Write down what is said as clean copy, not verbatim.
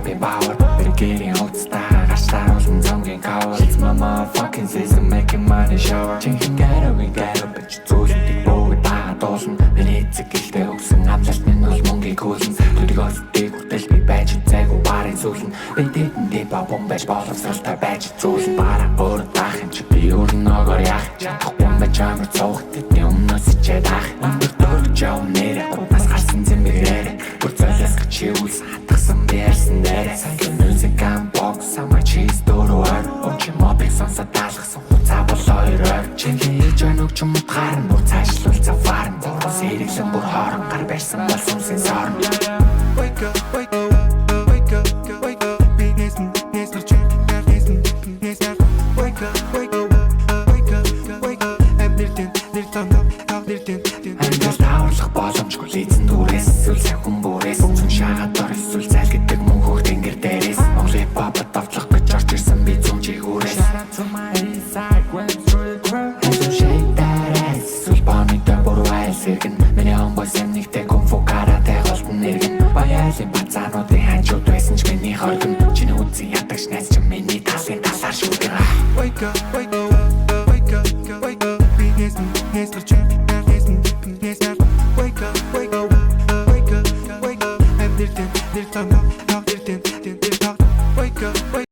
happy power. We're getting old star, гарчлааруулсан цонгийн cover. It's my motherfucking season, making money shower. Чинхэн гэрэ we get up, бич зүүлдэг бөгөөд байгаа дуулна. Миний эцэг гэлтэй өгсөн амлалт минь бол мөнгийг хөлн. Төдгөөсдгийг хүртэл би байж зайгүй барын сүүлэн. Би дэдэн дэба бомбэж боловсралтай байж зүүлэн. Бара өөр таах юм чи би өөр ногоор яах. Чадахгүй байж амар цогт тэдний өмнөөс ичээд ах. Өндөр дөрж яв нэрэ гутас гарсан зэмбэрээр. Бүр золиос чи үлсэн хатгсан би ярьсан дээрээ. Сангийн music and box сама cheese дөрөөр. Очи мобик сонсоод таалгасан хуцаа болоо өрөөр. Чиний ээж өнөг ч юм утгаар нь бүр цаашлуул цаваарн. Зургас эрэглэн бүр хоорон гар барьсан бол сүнсийн сорн. Wake up, wake up, wake up, wake up. Би нэсэн нэсэн нэсэн. Wake up, wake up, wake up, wake up. Амьдэртэн нэр тандаа тавдэртэн. Амьдал тааварлах боломжгүй лизэн дүүрээс эсвэл сайн хүн бүрээс. Зүн шагаад дор эсвэл зайл гэдэг мөн хөх тэнгэр дээрээс. Монголын папад давтлах гэж орж ирсэн би зүүн чигүүрээс. Миний homeboy сэмнэгтэй кунфу карате голтон нэргэн. Баялын бацаануудын хажууд байсан ч миний хоргон. Чиний үзэн ядагч найз ч миний талын талаар шүгэн. Wake up, wake up, wake up, wake up. Би нэсэн нэсэн. Wake up, wake up, wake up, wake up. Амьдэртэн нэр тандаа тавдэртэн. Wake up, wake up.